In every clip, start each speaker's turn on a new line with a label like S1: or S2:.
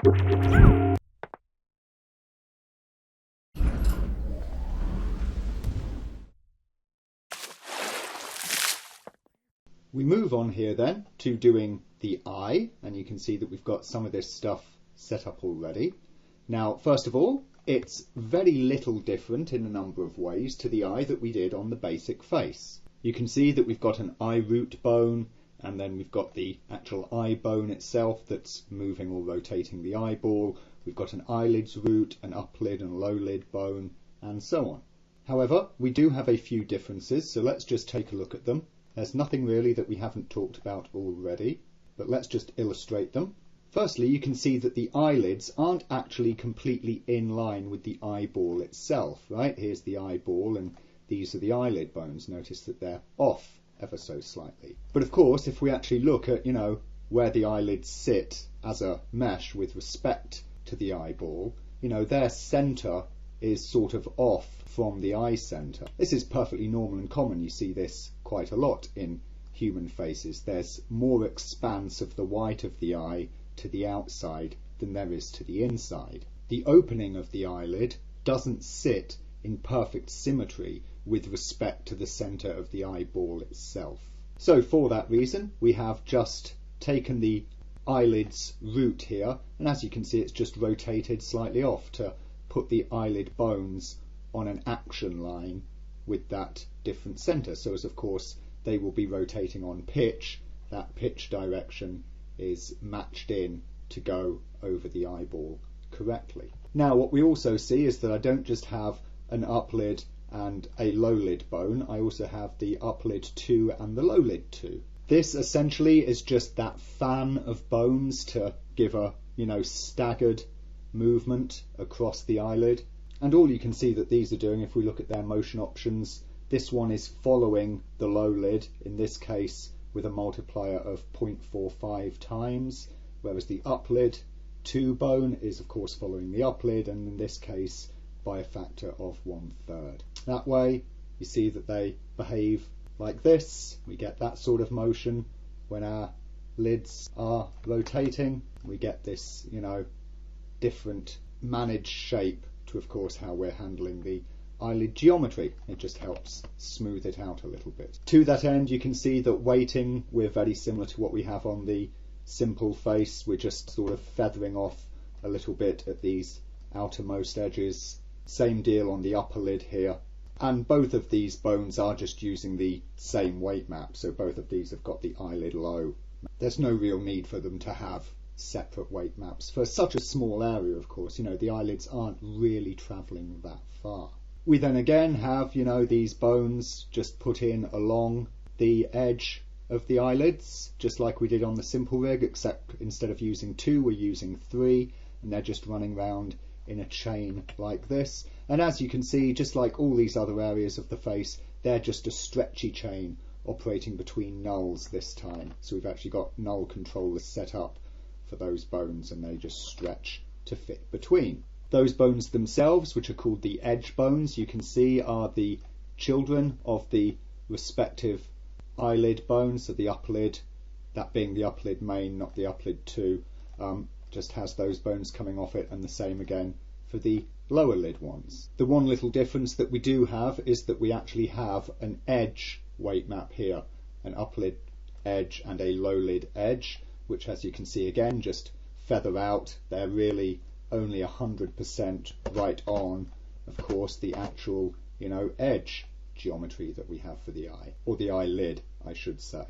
S1: We move on here then to doing the eye, and you can see that we've got some of this stuff set up already. Now, first of all, it's very little different in a number of ways to the eye that we did on the basic face. You can see that we've got an eye root bone, and then we've got the actual eye bone itself that's moving or rotating the eyeball. We've got an eyelid's root, an uplid and low lid bone, and so on. However, we do have a few differences, so let's just take a look at them. There's nothing really that we haven't talked about already, but let's just illustrate them. Firstly, you can see that the eyelids aren't actually completely in line with the eyeball itself, right? Here's the eyeball and these are the eyelid bones. Notice that they're off ever so slightly. But of course, if we actually look at, where the eyelids sit as a mesh with respect to the eyeball, their center is sort of off from the eye center. This is perfectly normal and common. You see this quite a lot in human faces. There's more expanse of the white of the eye to the outside than there is to the inside. The opening of the eyelid doesn't sit in perfect symmetry with respect to the center of the eyeball itself. So for that reason, we have just taken the eyelid's root here, and as you can see, it's just rotated slightly off to put the eyelid bones on an action line with that different center. So as of course they will be rotating on pitch, that pitch direction is matched in to go over the eyeball correctly. Now what we also see is that I don't just have an uplid and a low lid bone, I also have the uplid 2 and the low lid 2. This essentially is just that fan of bones to give a staggered movement across the eyelid. And all you can see that these are doing, if we look at their motion options, this one is following the low lid, in this case with a multiplier of 0.45 times, whereas the uplid 2 bone is of course following the uplid, and in this case by a factor of 1/3. That way you see that they behave like this. We get that sort of motion when our lids are rotating. We get this, different managed shape to, of course, how we're handling the eyelid geometry. It just helps smooth it out a little bit. To that end, you can see that weighting, we're very similar to what we have on the simple face. We're just sort of feathering off a little bit at these outermost edges. Same deal on the upper lid here. And both of these bones are just using the same weight map, so both of these have got the eyelid low. There's no real need for them to have separate weight maps. For such a small area, of course, the eyelids aren't really travelling that far. We then again have, these bones just put in along the edge of the eyelids, just like we did on the simple rig, except instead of using 2, we're using 3, and they're just running round in a chain like this. And as you can see, just like all these other areas of the face, they're just a stretchy chain operating between nulls this time. So we've actually got null controllers set up for those bones, and they just stretch to fit between. Those bones themselves, which are called the edge bones, you can see are the children of the respective eyelid bones. So the uplid, that being the uplid main, not the uplid 2, just has those bones coming off it, and the same again for the lower lid ones. The one little difference that we do have is that we actually have an edge weight map here, an uplid edge and a low lid edge, which, as you can see again, just feather out. They're really only 100% right on, of course, the actual, edge geometry that we have for the eye, or the eyelid, I should say.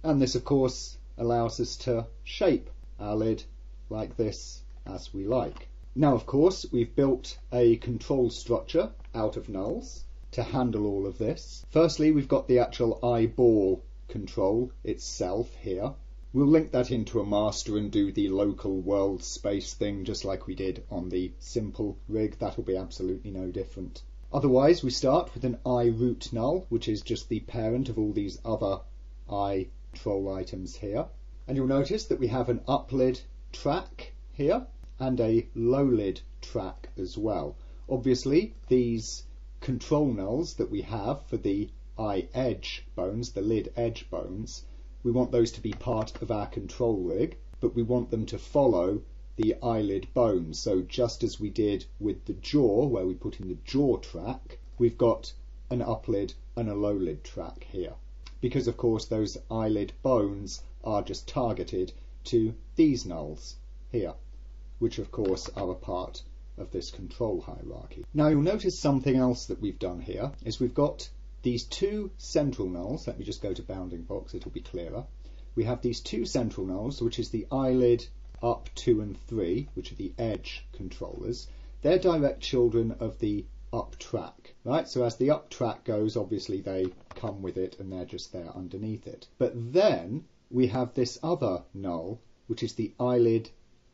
S1: And this, of course, allows us to shape our lid like this as we like. Now, of course, we've built a control structure out of nulls to handle all of this. Firstly, we've got the actual eyeball control itself here. We'll link that into a master and do the local world space thing just like we did on the simple rig. That'll be absolutely no different. Otherwise, we start with an eye root null, which is just the parent of all these other eye control items here. And you'll notice that we have an uplid track here and a low lid track as well. Obviously, these control nulls that we have for the eye edge bones, the lid edge bones, we want those to be part of our control rig, but we want them to follow the eyelid bone. So just as we did with the jaw, where we put in the jaw track, we've got an uplid and a lowlid track here. Because of course those eyelid bones are just targeted to these nulls here, which of course are a part of this control hierarchy. Now you'll notice something else that we've done here is we've got these two central nulls. Let me just go to bounding box, it'll be clearer. We have these two central nulls, which is the eyelid up 2 and 3, which are the edge controllers. They're direct children of the up track, right? So as the up track goes, obviously they come with it and they're just there underneath it. But then we have this other null, which is the eyelid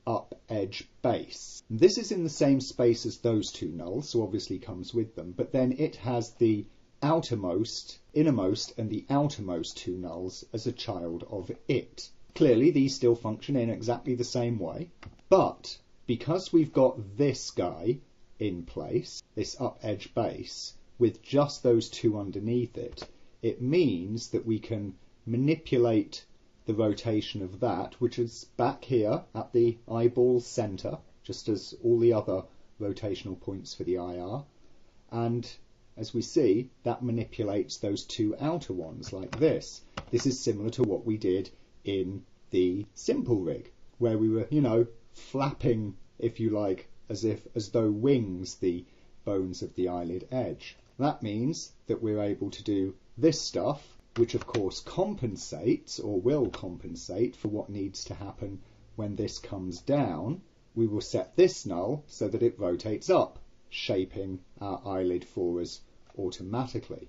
S1: up edge base. And this is in the same space as those two nulls, so obviously comes with them, but then it has the outermost, innermost and the outermost two nulls as a child of it. Clearly these still function in exactly the same way, but because we've got this guy in place, this up edge base, with just those two underneath it, it means that we can manipulate the rotation of that, which is back here at the eyeball center, just as all the other rotational points for the eye are. And as we see, that manipulates those two outer ones like this. This is similar to what we did in the simple rig, where we were, flapping, if you like, as though wings, the bones of the eyelid edge. That means that we're able to do this stuff, which of course compensates, or will compensate, for what needs to happen when this comes down. We will set this null so that it rotates up, shaping our eyelid for us automatically.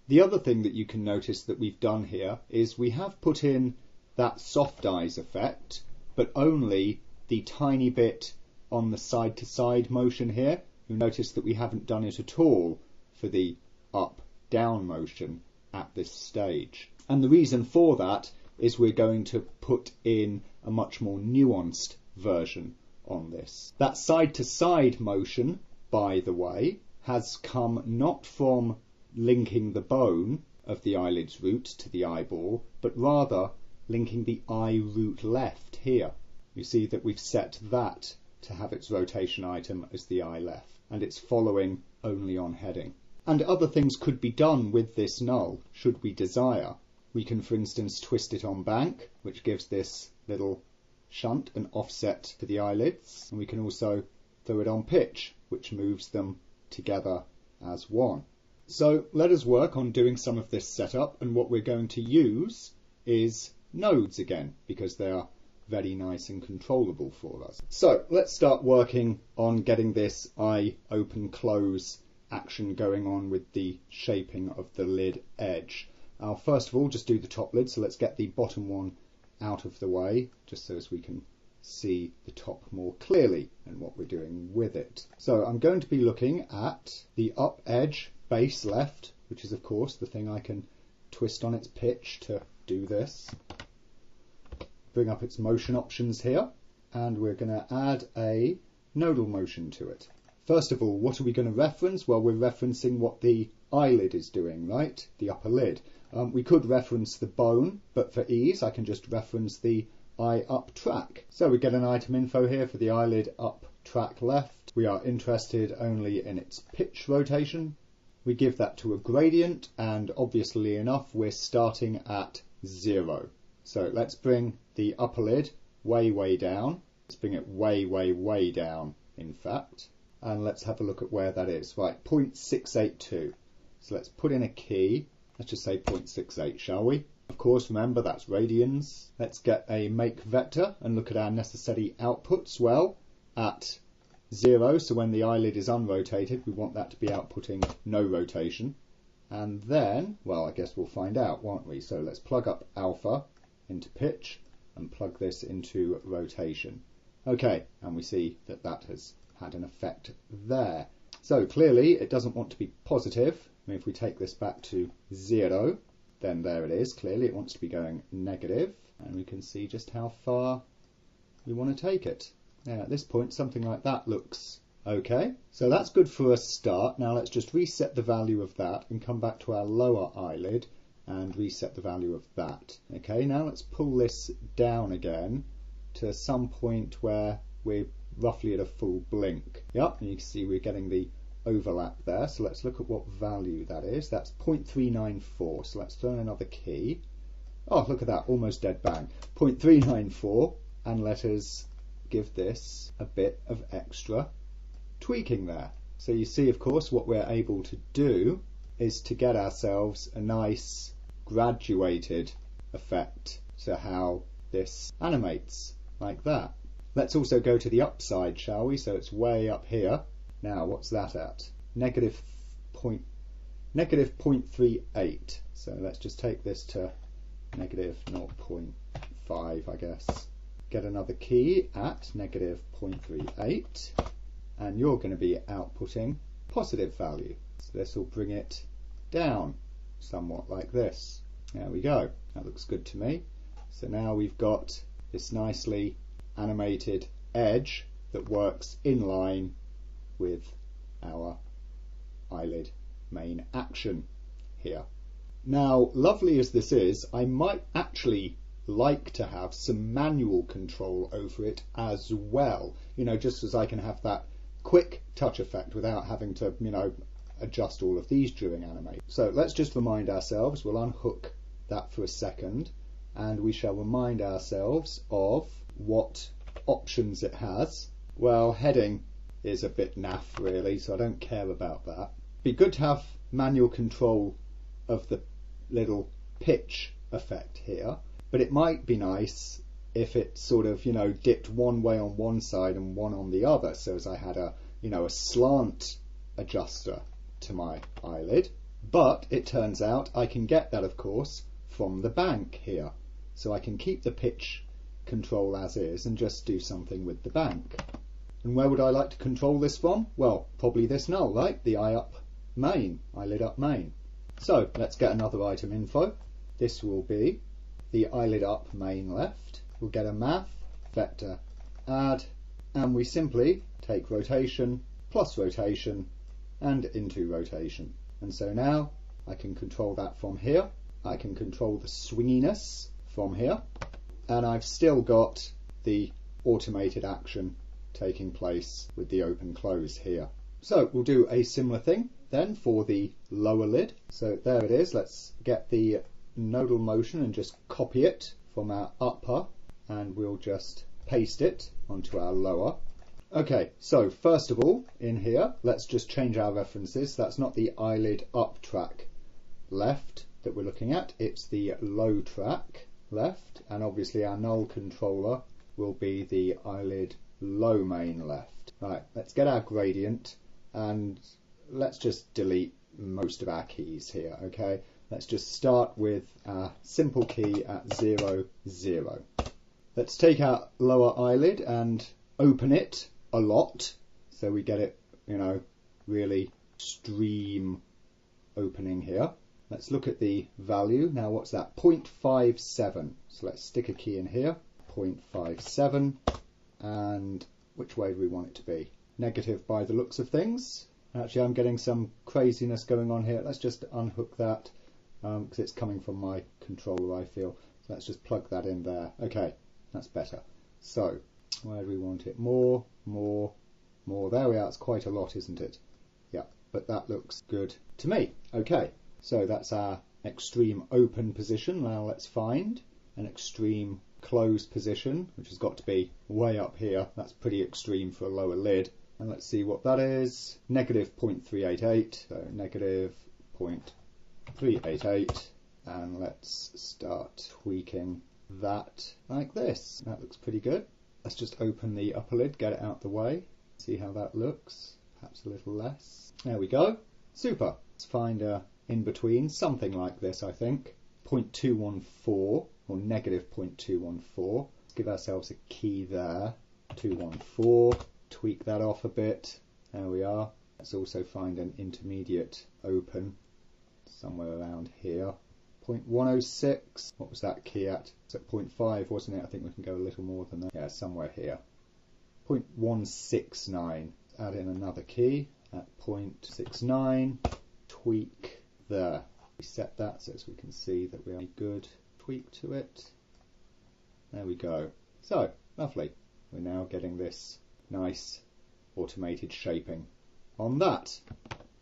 S1: The other thing that you can notice that we've done here is we have put in that soft eyes effect, but only the tiny bit on the side to side motion here. You'll notice that we haven't done it at all for the up down motion at this stage. And the reason for that is we're going to put in a much more nuanced version on this. That side to side motion, by the way, has come not from linking the bone of the eyelid's root to the eyeball, but rather linking the eye root left here. You see that we've set that to have its rotation item as the eye left, and it's following only on heading. And other things could be done with this null, should we desire. We can, for instance, twist it on bank, which gives this little shunt an offset to the eyelids. And we can also throw it on pitch, which moves them together as one. So let us work on doing some of this setup, and what we're going to use is nodes again, because they are very nice and controllable for us. So let's start working on getting this eye open close action going on with the shaping of the lid edge. I'll first of all just do the top lid, so let's get the bottom one out of the way, just so as we can see the top more clearly and what we're doing with it. So I'm going to be looking at the up edge base left, which is of course the thing I can twist on its pitch to do this. Bring up its motion options here, and we're going to add a nodal motion to it. First of all, what are we going to reference? Well, we're referencing what the eyelid is doing, right? The upper lid. We could reference the bone, but for ease, I can just reference the eye up track. So we get an item info here for the eyelid up track left. We are interested only in its pitch rotation. We give that to a gradient, and obviously enough, we're starting at 0. So let's bring the upper lid way, way down. Let's bring it way, way, way down, in fact. And let's have a look at where that is. Right, 0.682. So let's put in a key. Let's just say 0.68, shall we? Of course, remember, that's radians. Let's get a make vector and look at our necessary outputs. Well, at 0, so when the eyelid is unrotated, we want that to be outputting no rotation. And then, well, I guess we'll find out, won't we? So let's plug up alpha into pitch and plug this into rotation. Okay, and we see that that has had an effect there. So clearly it doesn't want to be positive. I mean, if we take this back to 0, then there it is. Clearly it wants to be going negative, and we can see just how far we want to take it. Now at this point something like that looks okay. So that's good for a start. Now let's just reset the value of that and come back to our lower eyelid and reset the value of that. Okay, now let's pull this down again to some point where we're roughly at a full blink. Yep, and you can see we're getting the overlap there. So let's look at what value that is. That's 0.394. So let's throw in another key. Oh, look at that, almost dead bang. 0.394, and let us give this a bit of extra tweaking there. So you see, of course, what we're able to do is to get ourselves a nice graduated effect to how this animates, like that. Let's also go to the upside, shall we? So it's way up here. Now, what's that at? Negative 0.38. So let's just take this to negative 0.5, I guess. Get another key at negative 0.38, and you're going to be outputting positive value. So this will bring it down somewhat like this. There we go. That looks good to me. So now we've got this nicely animated edge that works in line with our eyelid main action here. Now, lovely as this is, I might actually like to have some manual control over it as well, you know, just as I can have that quick touch effect without having to, you know, adjust all of these during animate. So let's just remind ourselves, we'll unhook that for a second, and we shall remind ourselves of what options it has. Well, heading is a bit naff really, so I don't care about that. Be good to have manual control of the little pitch effect here, but it might be nice if it sort of, you know, dipped one way on one side and one on the other, so as I had a, you know, a slant adjuster to my eyelid. But it turns out I can get that, of course, from the bank here, so I can keep the pitch control as is and just do something with the bank. And where would I like to control this from? Well, probably this null, right? The eye up main, eyelid up main. So let's get another item info. This will be the eyelid up main left. We'll get a math vector add, and we simply take rotation plus rotation and into rotation. And so now I can control that from here. I can control the swinginess from here, and I've still got the automated action taking place with the open close here. So we'll do a similar thing then for the lower lid. So there it is. Let's get the nodal motion and just copy it from our upper, and we'll just paste it onto our lower. Okay, so first of all in here, let's just change our references. That's not the eyelid up track left that we're looking at, it's the low track left, and obviously our null controller will be the eyelid low main left. Right, let's get our gradient, and let's just delete most of our keys here, okay? Let's just start with our simple key at 0, 0. Let's take our lower eyelid and open it a lot, so we get it, you know, really extreme opening here. Let's look at the value. Now what's that? 0.57. So let's stick a key in here. 0.57. And which way do we want it to be? Negative by the looks of things. Actually, I'm getting some craziness going on here. Let's just unhook that because it's coming from my controller, I feel. So let's just plug that in there. Okay, that's better. So where do we want it? More, more, more. There we are. It's quite a lot, isn't it? Yeah, but that looks good to me. Okay. So that's our extreme open position. Now let's find an extreme close position, which has got to be way up here. That's pretty extreme for a lower lid. And let's see what that is. Negative 0.388. So negative 0.388. And let's start tweaking that like this. That looks pretty good. Let's just open the upper lid, get it out the way. See how that looks. Perhaps a little less. There we go. Super. Let's find a in between, something like this, I think. 0.214 or negative 0.214. Let's give ourselves a key there. 214. Tweak that off a bit. There we are. Let's also find an intermediate open somewhere around here. 0.106. What was that key at? It's at 0.5, wasn't it? I think we can go a little more than that. Yeah, somewhere here. 0.169. Add in another key at 0.69. Tweak there. We set that so as we can see that we have a good tweak to it. There we go. So, lovely. we're now getting this nice automated shaping on that.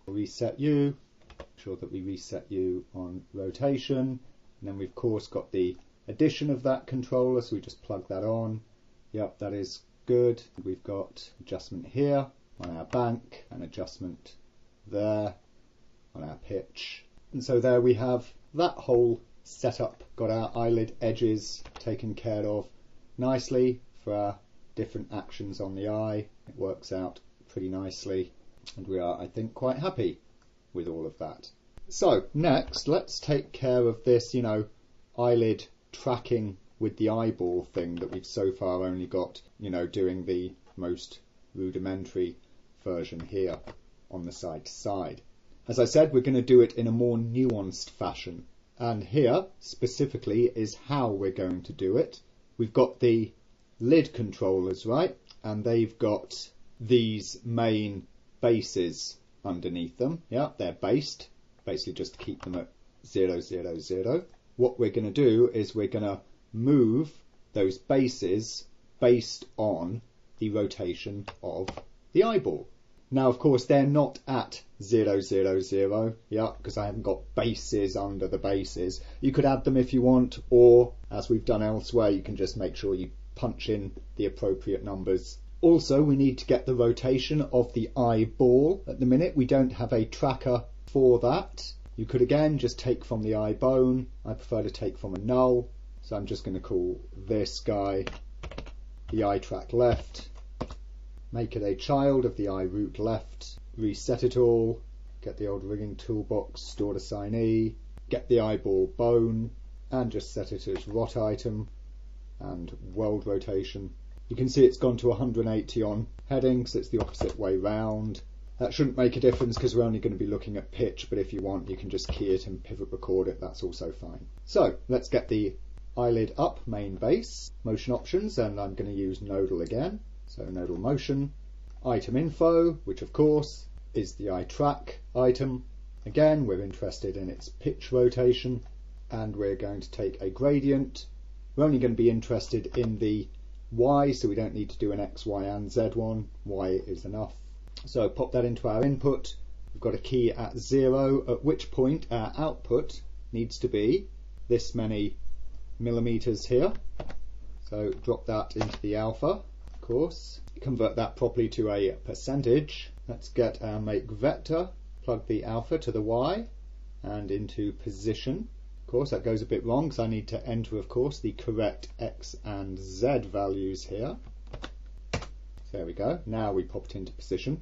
S1: Reset you, make sure that we reset you on rotation, and then we've of course got the addition of that controller, so we just plug that on. Yep, that is good. We've got adjustment here on our bank and adjustment there on our pitch, and so there we have that whole setup. Got our eyelid edges taken care of nicely for our different actions on the eye. It works out pretty nicely, and we are, I think, quite happy with all of that. So next, let's take care of this, eyelid tracking with the eyeball thing that we've so far only got, doing the most rudimentary version here on the side to side. As I said, we're going to do it in a more nuanced fashion, and here specifically is how we're going to do it. We've got the lid controllers, right, and they've got these main bases underneath them. Yeah, they're based, basically just to keep them at 0, 0, 0. What we're going to do is we're going to move those bases based on the rotation of the eyeball. Now, of course, they're not at 0, 0, 0, yeah, because I haven't got bases under the bases. You could add them if you want, or, as we've done elsewhere, you can just make sure you punch in the appropriate numbers. Also, we need to get the rotation of the eyeball. At the minute, we don't have a tracker for that. You could, again, just take from the eye bone. I prefer to take from a null, so I'm just going to call this guy the eye track left. Make it a child of the eye root left, reset it all, get the old rigging toolbox, stored assignee, get the eyeball bone, and just set it as rot item and world rotation. You can see it's gone to 180 on heading, so it's the opposite way round. That shouldn't make a difference because we're only going to be looking at pitch, but if you want, you can just key it and pivot record it, that's also fine. So let's get the eyelid up, main base, motion options, and I'm going to use nodal again. So nodal motion, item info, which of course is the eye track item. Again, we're interested in its pitch rotation, and we're going to take a gradient. We're only going to be interested in the Y, so we don't need to do an X, Y and Z one. Y is enough. So pop that into our input. We've got a key at 0, at which point our output needs to be this many millimeters here. So drop that into the alpha. Course, convert that properly to a percentage. Let's get our make vector, plug the alpha to the Y and into position. Of course, that goes a bit wrong because I need to enter, of course, the correct X and Z values here. There we go. Now we pop it into position.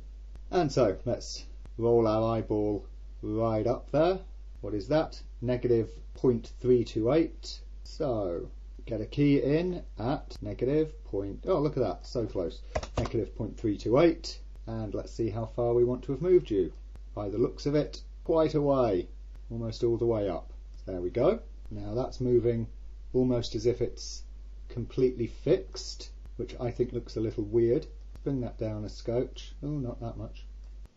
S1: And so let's roll our eyeball right up there. What is that? Negative 0.328. So get a key in at negative point, oh look at that, so close, negative 0.328, and let's see how far we want to have moved you. By the looks of it, quite a way, almost all the way up. There we go. Now that's moving almost as if it's completely fixed, which I think looks a little weird. Bring that down a scotch. Oh, not that much.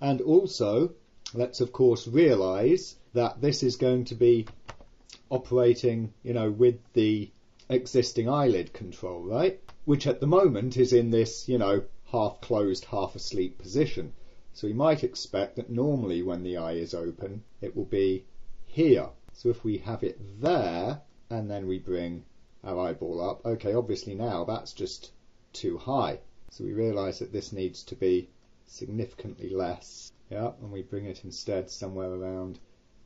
S1: And also, let's of course realise that this is going to be operating, with the existing eyelid control, right? Which at the moment is in this, half closed, half asleep position. So we might expect that normally when the eye is open, it will be here. So if we have it there, and then we bring our eyeball up, okay, obviously now that's just too high. So we realise that this needs to be significantly less. Yeah, and we bring it instead somewhere around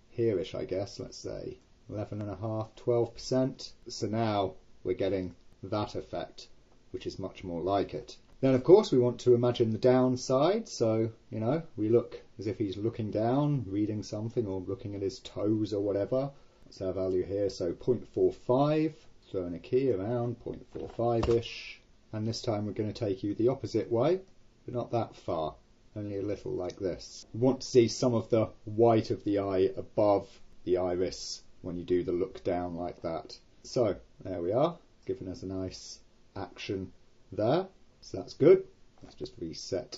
S1: here-ish, I guess, let's say 11.5%, 12%. So now we're getting that effect, which is much more like it. Then of course we want to imagine the downside, so we look as if he's looking down, reading something, or looking at his toes or whatever. That's our value here, so 0.45, throwing a key around 0.45ish, and this time we're going to take you the opposite way, but not that far, only a little like this. We want to see some of the white of the eye above the iris when you do the look down like that. So there we are, giving us a nice action there. So that's good. Let's just reset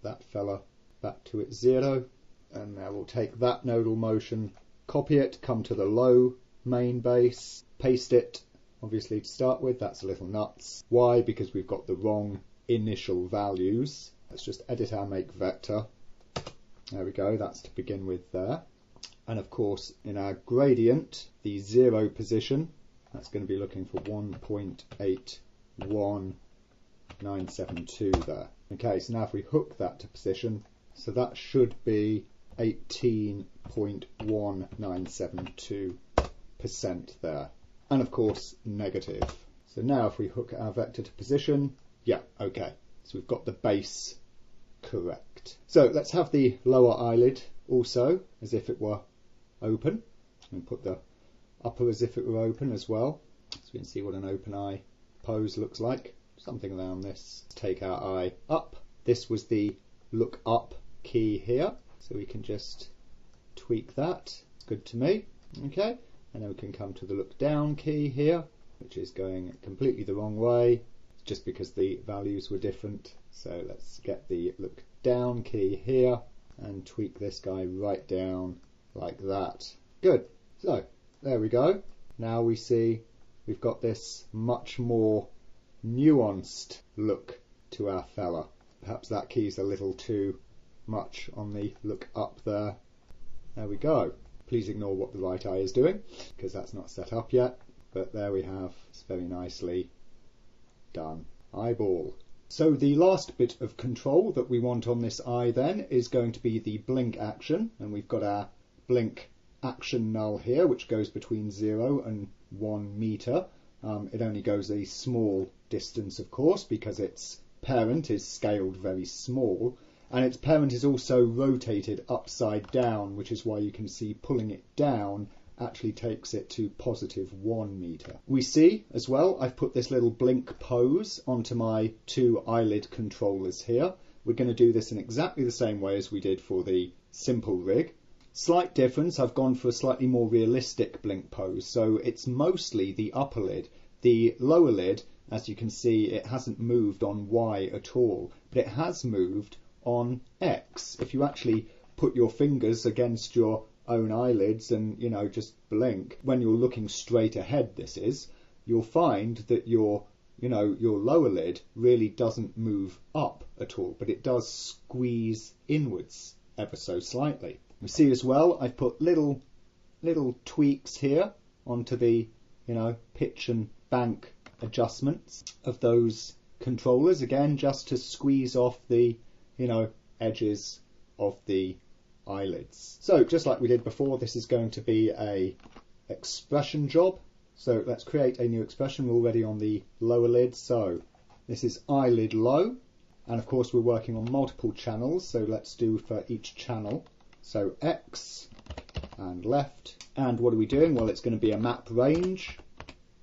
S1: that fella back to its 0. And now we'll take that nodal motion, copy it, come to the low main base, paste it obviously, to start with. That's a little nuts. Why? Because we've got the wrong initial values. Let's just edit our make vector. There we go, that's to begin with there. And of course, in our gradient, the 0 position, that's going to be looking for 1.81972 there. Okay, so now if we hook that to position, so that should be 18.1972% there. And of course, negative. So now if we hook our vector to position, yeah, okay. So we've got the base correct. So let's have the lower eyelid also as if it were open, and put the upper as if it were open as well, so we can see what an open eye pose looks like. Something around this. Let's take our eye up. This was the look up key here, so we can just tweak that. It's good to me. Okay, and then we can come to the look down key here, which is going completely the wrong way, just because the values were different. So let's get the look down key here and tweak this guy right down like that. Good. So there we go. Now we see we've got this much more nuanced look to our fella. Perhaps that key's a little too much on the look up there. There we go. Please ignore what the right eye is doing because that's not set up yet. But there we have. It's very nicely done. Eyeball. So the last bit of control that we want on this eye then is going to be the blink action, and we've got our blink action null here, which goes between 0 and 1 meter. It only goes a small distance, of course, because its parent is scaled very small, and its parent is also rotated upside down, which is why you can see pulling it down actually takes it to positive 1 meter. We see as well, I've put this little blink pose onto my 2 eyelid controllers here. We're going to do this in exactly the same way as we did for the simple rig. Slight difference, I've gone for a slightly more realistic blink pose, so it's mostly the upper lid. The lower lid, as you can see, it hasn't moved on Y at all, but it has moved on X. If you actually put your fingers against your own eyelids and, you know, just blink, when you're looking straight ahead, this is, you'll find that your lower lid really doesn't move up at all, but it does squeeze inwards ever so slightly. We see as well, I've put little tweaks here onto the, pitch and bank adjustments of those controllers, again, just to squeeze off the, edges of the eyelids. So just like we did before, this is going to be a expression job. So let's create a new expression. We're already on the lower lid, so this is eyelid low, and of course we're working on multiple channels, so let's do for each channel. So X and left, and what are we doing? Well, it's going to be a map range,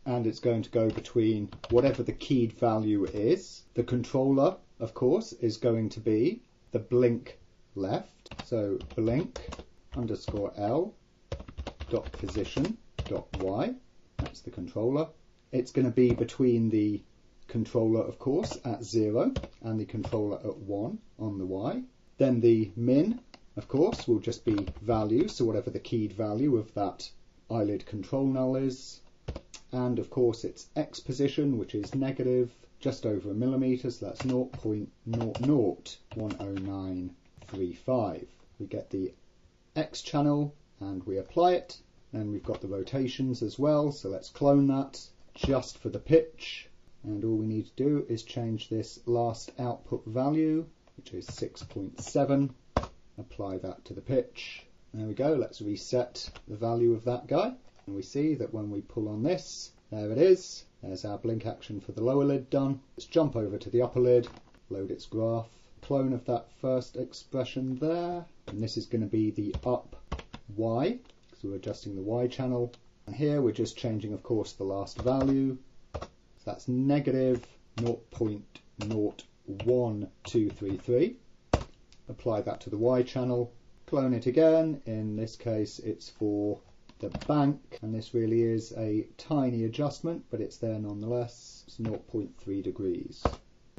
S1: and it's going to go between whatever the keyed value is. The controller, of course, is going to be the blink left. So blink underscore L dot position dot Y. That's the controller. It's going to be between the controller, of course, at 0 and the controller at 1 on the Y. Then the min, of course, will just be value, so whatever the keyed value of that eyelid control null is. And of course its X position, which is negative, just over a millimetre, so that's 0.0010935. We get the X channel and we apply it, and we've got the rotations as well, so let's clone that just for the pitch, and all we need to do is change this last output value, which is 6.7, apply that to the pitch. There we go, let's reset the value of that guy, and we see that when we pull on this, there it is. There's our blink action for the lower lid done. Let's jump over to the upper lid, load its graph, clone of that first expression there, and this is going to be the up Y, so we're adjusting the Y channel, and here we're just changing, of course, the last value, so that's negative 0.01233. Apply that to the Y channel, clone it again. In this case it's for the bank, and this really is a tiny adjustment, but it's there nonetheless. It's 0.3 degrees.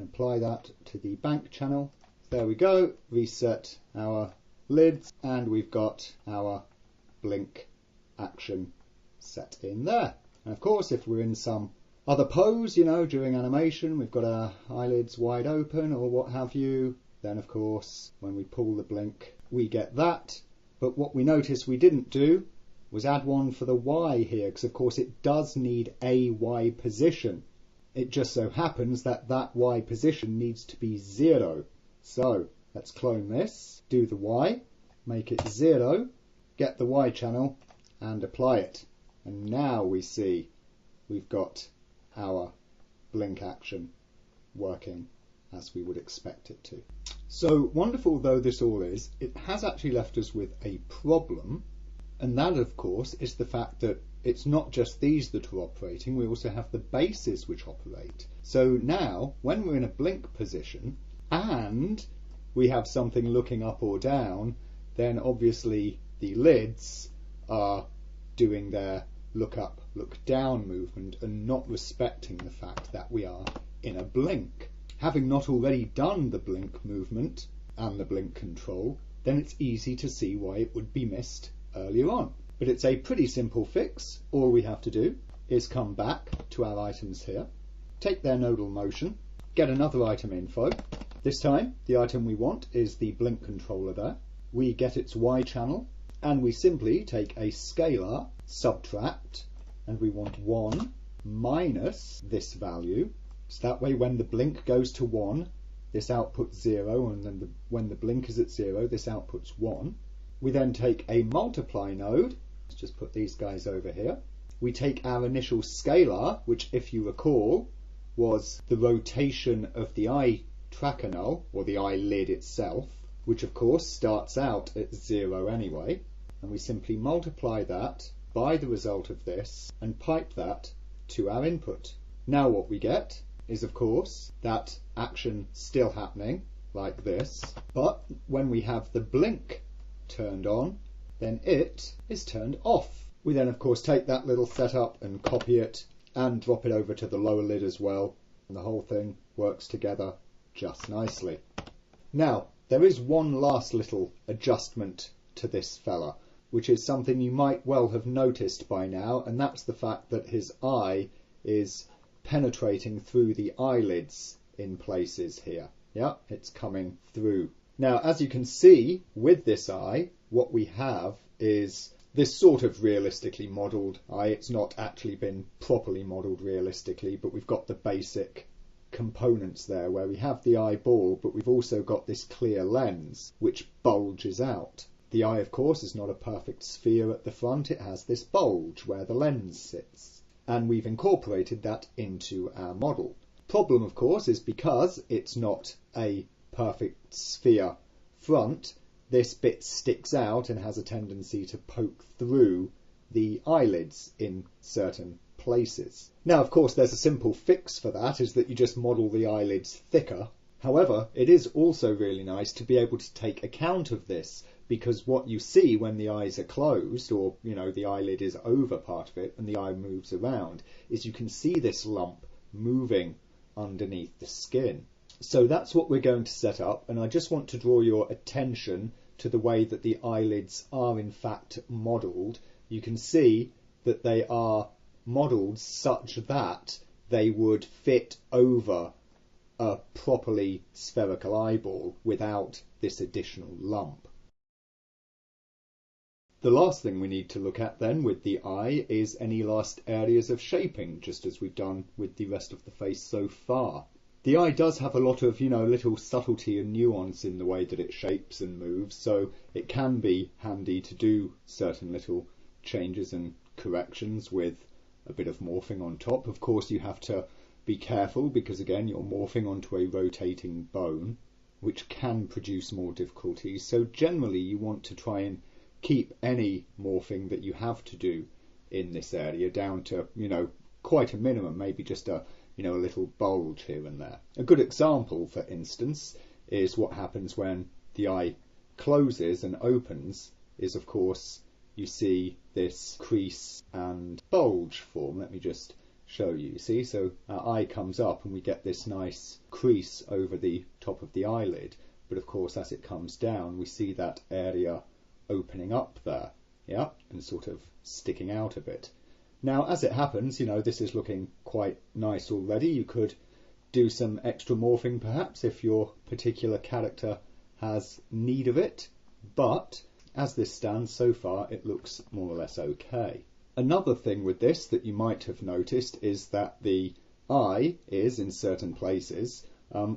S1: Apply that to the bank channel. There we go, reset our lids, and we've got our blink action set in there. And of course, if we're in some other pose, you know, during animation, we've got our eyelids wide open or what have you, then of course, when we pull the blink, we get that. But what we noticed we didn't do was add one for the Y here, because of course it does need a Y position. It just so happens that that Y position needs to be 0. So let's clone this, do the Y, make it 0, get the Y channel and apply it. And now we see we've got our blink action working as we would expect it to. So wonderful though this all is, it has actually left us with a problem. And that, of course, is the fact that it's not just these that are operating, we also have the bases which operate. So now, when we're in a blink position, and we have something looking up or down, then obviously the lids are doing their look up, look down movement and not respecting the fact that we are in a blink. Having not already done the blink movement and the blink control, then it's easy to see why it would be missed earlier on. But it's a pretty simple fix. All we have to do is come back to our items here, take their nodal motion, get another item info. This time the item we want is the blink controller there. We get its Y channel and we simply take a scalar, subtract, and we want 1 minus this value. So that way when the blink goes to 1, this outputs 0, and then when the blink is at 0, this outputs 1. We then take a multiply node, let's just put these guys over here. We take our initial scalar, which if you recall was the rotation of the eye tracker null, or the eyelid itself, which of course starts out at 0 anyway, and we simply multiply that by the result of this and pipe that to our input. Now what we get is of course that action still happening like this, but when we have the blink turned on, then it is turned off. We then of course take that little setup and copy it and drop it over to the lower lid as well, and the whole thing works together just nicely. Now there is one last little adjustment to this fella, which is something you might well have noticed by now, and that's the fact that his eye is penetrating through the eyelids in places here. Yeah, it's coming through. Now, as you can see with this eye, what we have is this sort of realistically modelled eye. It's not actually been properly modelled realistically, but we've got the basic components there where we have the eyeball, but we've also got this clear lens which bulges out. The eye, of course, is not a perfect sphere at the front. It has this bulge where the lens sits, and we've incorporated that into our model. Problem, of course, is because it's not a perfect sphere front, this bit sticks out and has a tendency to poke through the eyelids in certain places. Now, of course, there's a simple fix for that, is that you just model the eyelids thicker. However, it is also really nice to be able to take account of this, because what you see when the eyes are closed, or, you know, the eyelid is over part of it and the eye moves around, is you can see this lump moving underneath the skin. So that's what we're going to set up, and I just want to draw your attention to the way that the eyelids are in fact modelled. You can see that they are modelled such that they would fit over a properly spherical eyeball without this additional lump. The last thing we need to look at then with the eye is any last areas of shaping, just as we've done with the rest of the face so far. The eye does have a lot of, you know, little subtlety and nuance in the way that it shapes and moves, so it can be handy to do certain little changes and corrections with a bit of morphing on top. Of course, you have to be careful because, again, you're morphing onto a rotating bone, which can produce more difficulties. So generally, you want to try and keep any morphing that you have to do in this area down to, you know, quite a minimum, maybe just a a little bulge here and there. A good example, for instance, is what happens when the eye closes and opens is, of course, you see this crease and bulge form. Let me just show you. You see, so our eye comes up and we get this nice crease over the top of the eyelid, but of course as it comes down we see that area opening up there, yeah, and sort of sticking out a bit. Now, as it happens, this is looking quite nice already. You could do some extra morphing perhaps if your particular character has need of it, but as this stands so far, it looks more or less okay. Another thing with this that you might have noticed is that the eye is, in certain places,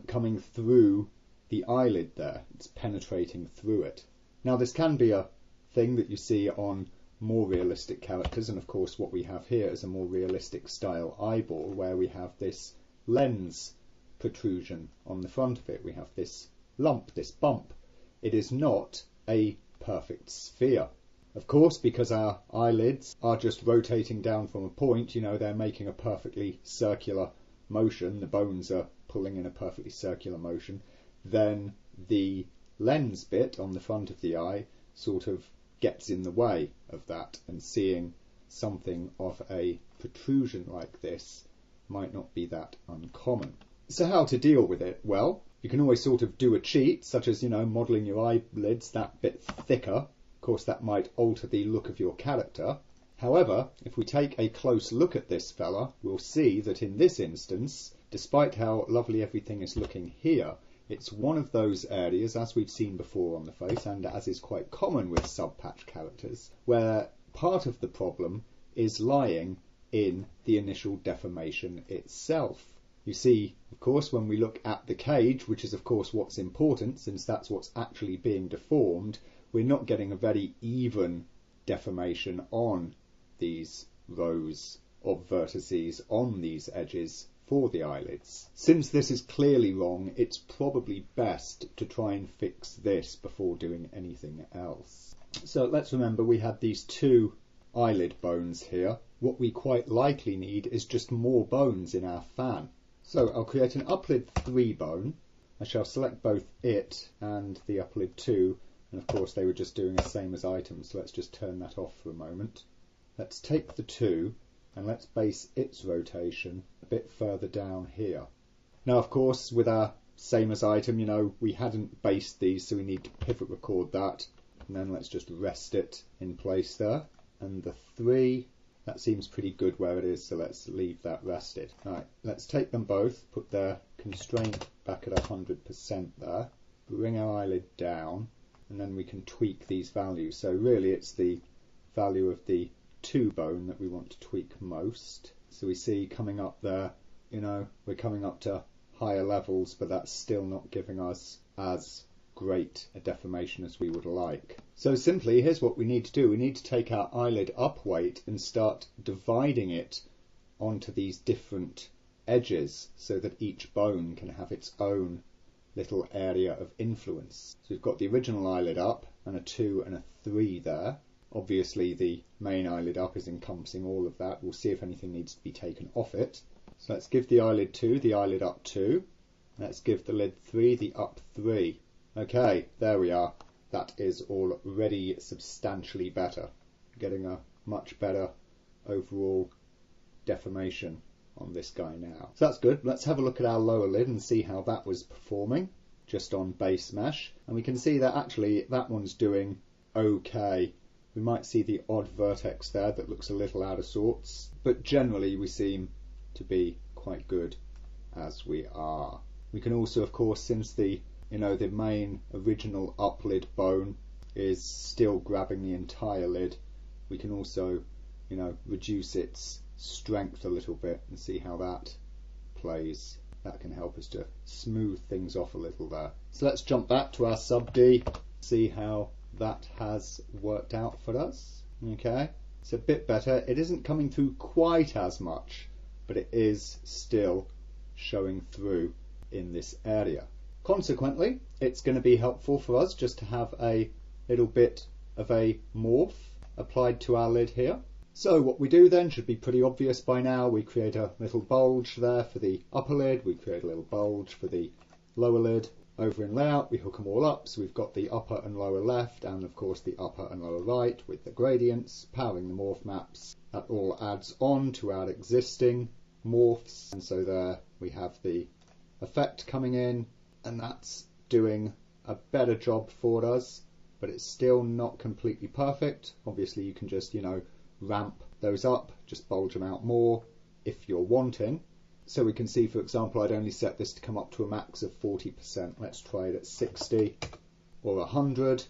S1: coming through the eyelid there. It's penetrating through it. Now, this can be a thing that you see on more realistic characters, and of course what we have here is a more realistic style eyeball where we have this lens protrusion on the front of it. We have this lump, this bump. It is not a perfect sphere. Of course, because our eyelids are just rotating down from a point, they're making a perfectly circular motion, the bones are pulling in a perfectly circular motion, then the lens bit on the front of the eye sort of gets in the way of that, and seeing something of a protrusion like this might not be that uncommon. So how to deal with it? Well, you can always sort of do a cheat, such as, modelling your eyelids that bit thicker. Of course, that might alter the look of your character. However, if we take a close look at this fella, we'll see that in this instance, despite how lovely everything is looking here, it's one of those areas, as we've seen before on the face, and as is quite common with sub-patch characters, where part of the problem is lying in the initial deformation itself. You see, of course, when we look at the cage, which is of course what's important, since that's what's actually being deformed, we're not getting a very even deformation on these rows of vertices, on these edges for the eyelids. Since this is clearly wrong, it's probably best to try and fix this before doing anything else. So let's remember we had these two eyelid bones here. What we quite likely need is just more bones in our fan. So I'll create an uplid 3 bone. I shall select both it and the uplid 2, and of course they were just doing the same as items, so let's just turn that off for a moment. Let's take the 2 and let's base its rotation a bit further down here. Now, of course, with our same as item, we hadn't based these, so we need to pivot record that, and then let's just rest it in place there. And the 3, that seems pretty good where it is, so let's leave that rested. Right, let's take them both, put their constraint back at 100% there, bring our eyelid down, and then we can tweak these values. So really it's the value of the 2 bone that we want to tweak most. So we see coming up there, we're coming up to higher levels, but that's still not giving us as great a deformation as we would like. So simply, here's what we need to do. We need to take our eyelid up weight and start dividing it onto these different edges so that each bone can have its own little area of influence. So we've got the original eyelid up and a 2 and a 3 there. Obviously the main eyelid up is encompassing all of that. We'll see if anything needs to be taken off it. So let's give the eyelid 2 the eyelid up 2. Let's give the lid 3 the up 3. Okay, there we are. That is already substantially better. Getting a much better overall deformation on this guy now. So that's good. Let's have a look at our lower lid and see how that was performing just on base mesh. And we can see that actually that one's doing okay. We might see the odd vertex there that looks a little out of sorts, but generally we seem to be quite good as we are. We can also, of course, since the main original uplid bone is still grabbing the entire lid, we can also, reduce its strength a little bit and see how that plays. That can help us to smooth things off a little there. So let's jump back to our sub D, see how that has worked out for us. Okay, it's a bit better. It isn't coming through quite as much, but it is still showing through in this area. Consequently, it's going to be helpful for us just to have a little bit of a morph applied to our lid here. So what we do then should be pretty obvious by now. We create a little bulge there for the upper lid, we create a little bulge for the lower lid. Over in layout we hook them all up, so we've got the upper and lower left and of course the upper and lower right with the gradients, powering the morph maps. That all adds on to our existing morphs, and so there we have the effect coming in, and that's doing a better job for us, but it's still not completely perfect. Obviously you can just ramp those up, just bulge them out more if you're wanting. So we can see, for example, I'd only set this to come up to a max of 40%. Let's try it at 60 or 100,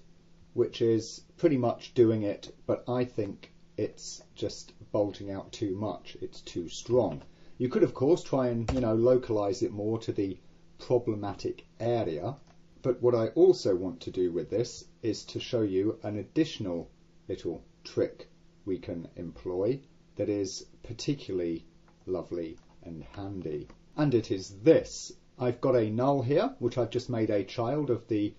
S1: which is pretty much doing it, but I think it's just bulging out too much. It's too strong. You could, of course, try and, localize it more to the problematic area. But what I also want to do with this is to show you an additional little trick we can employ that is particularly lovely and handy. And it is this. I've got a null here, which I've just made a child of the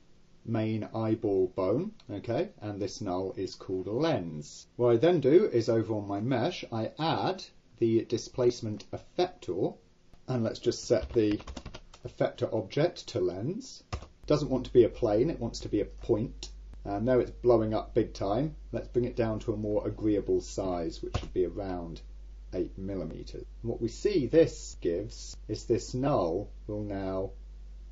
S1: main eyeball bone, okay, and this null is called lens. What I then do is over on my mesh, I add the displacement effector, and let's just set the effector object to lens. Doesn't want to be a plane, it wants to be a point. And now it's blowing up big time. Let's bring it down to a more agreeable size, which should be around 8mm. What we see this gives is this null will now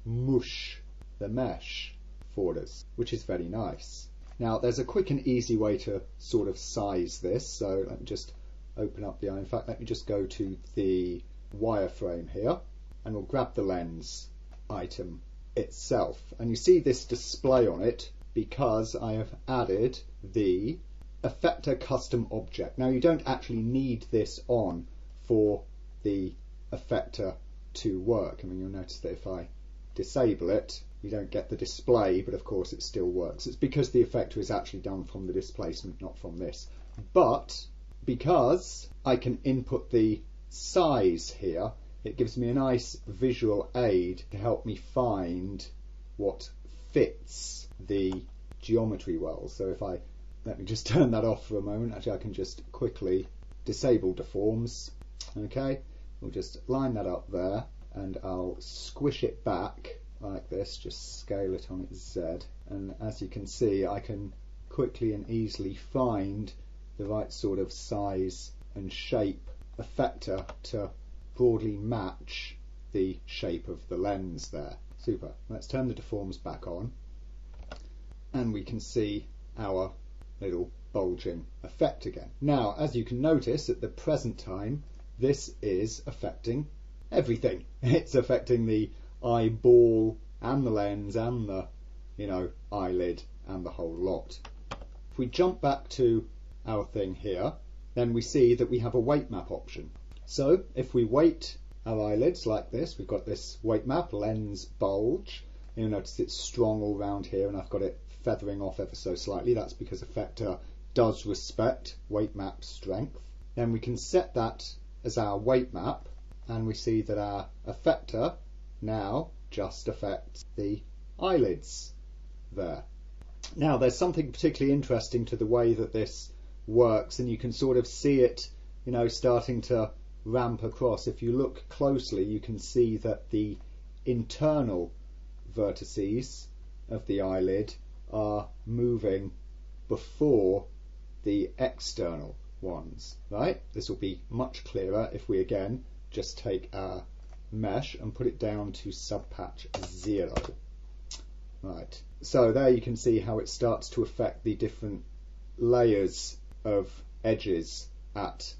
S1: mush the mesh for us, which is very nice. Now there's a quick and easy way to sort of size this, so let me just open up the eye. In fact, let me just go to the wireframe here, and we'll grab the lens item itself. And you see this display on it because I have added the effector custom object. Now you don't actually need this on for the effector to work. I mean, you'll notice that if I disable it, you don't get the display, but of course it still works. It's because the effector is actually done from the displacement, not from this. But because I can input the size here, it gives me a nice visual aid to help me find what fits the geometry well. So if let me just turn that off for a moment. Actually, I can just quickly disable deforms. Okay, we'll just line that up there, and I'll squish it back like this, just scale it on its Z. And as you can see, I can quickly and easily find the right sort of size and shape effector to broadly match the shape of the lens there. Super. Let's turn the deforms back on, and we can see our little bulging effect again. Now, as you can notice, at the present time, this is affecting everything. It's affecting the eyeball and the lens and the, eyelid and the whole lot. If we jump back to our thing here, then we see that we have a weight map option. So if we weight our eyelids like this, we've got this weight map, lens bulge. You'll notice it's strong all around here, and I've got it feathering off ever so slightly. That's because effector does respect weight map strength. Then we can set that as our weight map, and we see that our effector now just affects the eyelids there. Now there's something particularly interesting to the way that this works, and you can sort of see it, starting to ramp across. If you look closely, you can see that the internal vertices of the eyelid are moving before the external ones, right? This will be much clearer if we again just take our mesh and put it down to subpatch 0. Right, so there you can see how it starts to affect the different layers of edges at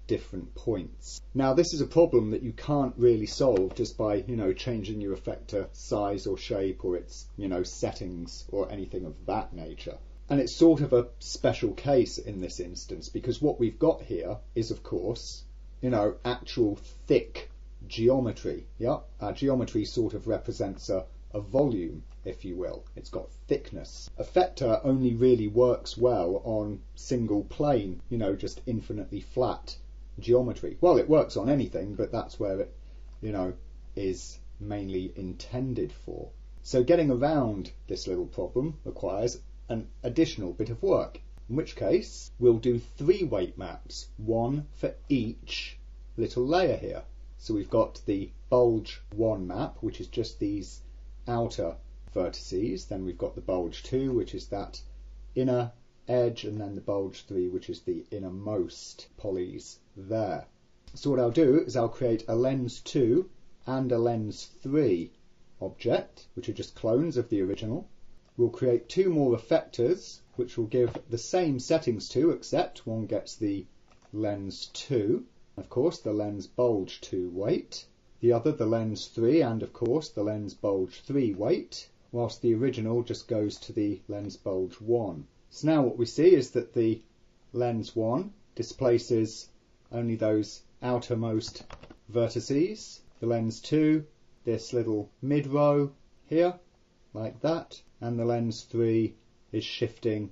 S1: different points. Now this is a problem that you can't really solve just by changing your effector size or shape or its settings or anything of that nature. And it's sort of a special case in this instance, because what we've got here is, of course, actual thick geometry. Yeah, our geometry sort of represents a volume, if you will. It's got thickness. Effector only really works well on single plane, just infinitely flat geometry. Well, it works on anything, but that's where it, is mainly intended for. So getting around this little problem requires an additional bit of work, in which case we'll do 3 weight maps, one for each little layer here. So we've got the bulge 1 map, which is just these outer vertices. Then we've got the bulge 2, which is that inner edge, and then the bulge 3, which is the innermost polys there. So what I'll do is I'll create a lens 2 and a lens 3 object, which are just clones of the original. We'll create 2 more effectors, which will give the same settings to, except one gets the lens 2, of course the lens bulge 2 weight, the other the lens 3, and of course the lens bulge 3 weight, whilst the original just goes to the lens bulge 1. So now what we see is that the lens 1 displaces only those outermost vertices, the lens 2 this little mid row here, like that, and the lens 3 is shifting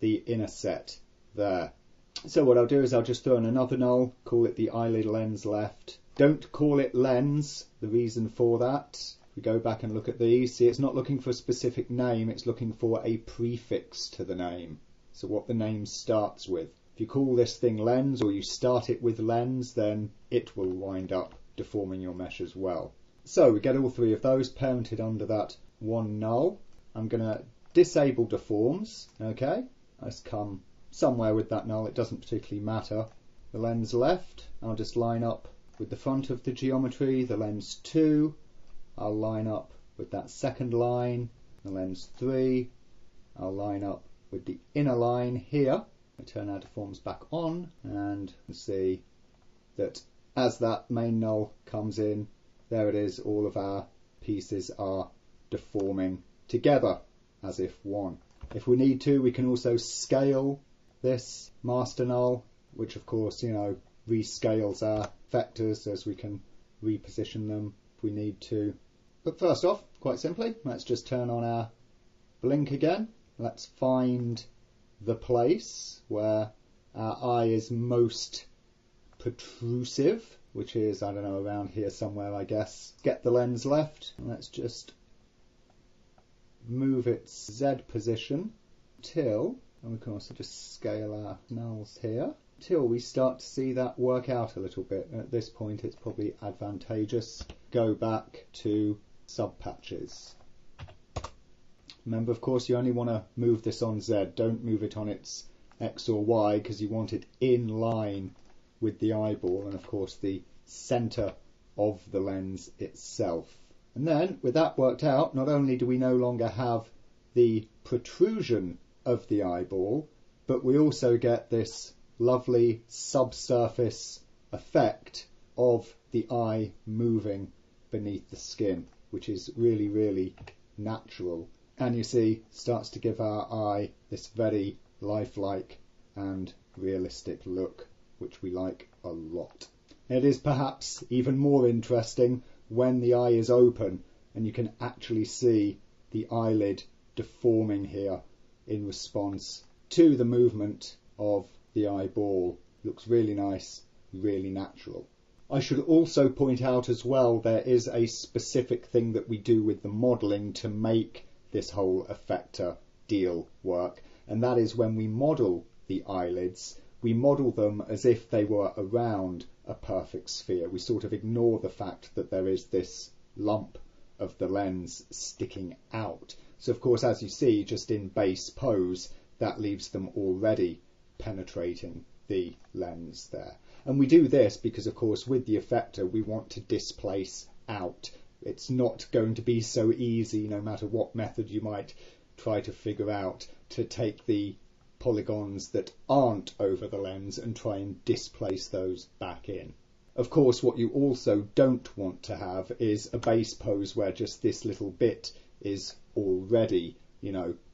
S1: the inner set there. So what I'll do is I'll just throw in another null, call it the eyelid lens left. Don't call it lens, the reason for that, if we go back and look at these, see it's not looking for a specific name, it's looking for a prefix to the name. So what the name starts with. If you call this thing lens or you start it with lens, then it will wind up deforming your mesh as well. So we get all three of those parented under that one null. I'm going to disable deforms, okay? Let's come somewhere with that null, it doesn't particularly matter. The lens left, I'll just line up with the front of the geometry. The lens 2, I'll line up with that second line. The lens 3, I'll line up with the inner line here. I turn our deforms back on and see that as that main null comes in, there it is, all of our pieces are deforming together as if one. If we need to, we can also scale this master null, which of course, rescales our vectors as we can reposition them if we need to. But first off, quite simply, let's just turn on our blink again. Let's find the place where our eye is most protrusive, which is, I don't know, around here somewhere, I guess. Get the lens left. Let's just move its Z position till, and we can also just scale our nulls here, till we start to see that work out a little bit. At this point, it's probably advantageous. Go back to subpatches. Remember, of course, you only want to move this on Z. Don't move it on its X or Y because you want it in line with the eyeball and, of course, the center of the lens itself. And then, with that worked out, not only do we no longer have the protrusion of the eyeball, but we also get this lovely subsurface effect of the eye moving beneath the skin, which is really, really natural. And you see, starts to give our eye this very lifelike and realistic look, which we like a lot. It is perhaps even more interesting when the eye is open and you can actually see the eyelid deforming here in response to the movement of the eyeball. Looks really nice, really natural. I should also point out as well, there is a specific thing that we do with the modelling to make this whole effector deal work, and that is when we model the eyelids, we model them as if they were around a perfect sphere. We sort of ignore the fact that there is this lump of the lens sticking out. So of course, as you see, just in base pose, that leaves them already penetrating the lens there. And we do this because, of course, with the effector, we want to displace out. It's not going to be so easy, no matter what method you might try to figure out, to take the polygons that aren't over the lens and try and displace those back in. Of course, what you also don't want to have is a base pose where just this little bit is already,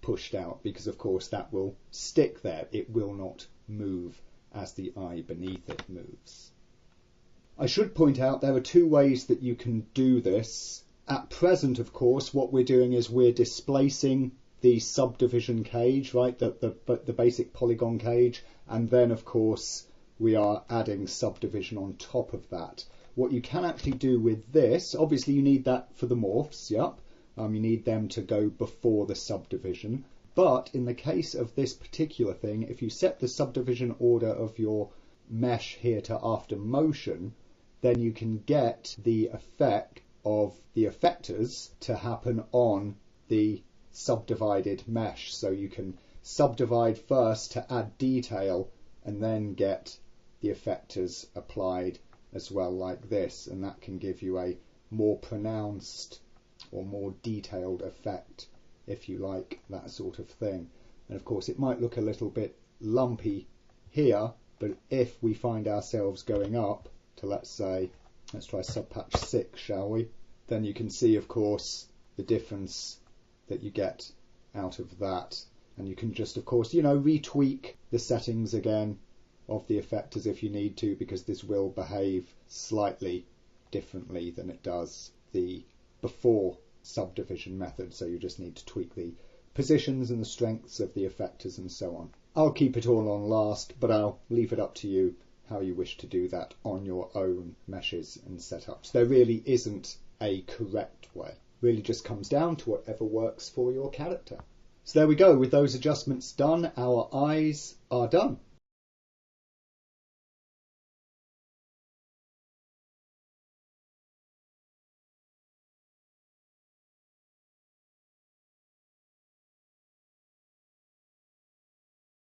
S1: pushed out, because of course that will stick there. It will not move as the eye beneath it moves. I should point out there are two ways that you can do this. At present, of course, what we're doing is we're displacing the subdivision cage, right, the basic polygon cage, and then, of course, we are adding subdivision on top of that. What you can actually do with this, obviously you need that for the morphs, yep, you need them to go before the subdivision, but in the case of this particular thing, if you set the subdivision order of your mesh here to after motion, then you can get the effect of the effectors to happen on the subdivided mesh. So you can subdivide first to add detail and then get the effectors applied as well, like this, and that can give you a more pronounced or more detailed effect, if you like, that sort of thing. And of course it might look a little bit lumpy here But if we find ourselves going up to, let's say, let's try subpatch 6, shall we? Then you can see, of course, the difference that you get out of that. And you can just, of course, retweak the settings again of the effectors if you need to, because this will behave slightly differently than it does the before subdivision method. So you just need to tweak the positions and the strengths of the effectors and so on. I'll keep it all on last, but I'll leave it up to you how you wish to do that on your own meshes and setups. There really isn't a correct way. It really just comes down to whatever works for your character. So there we go. With those adjustments done, our eyes are done.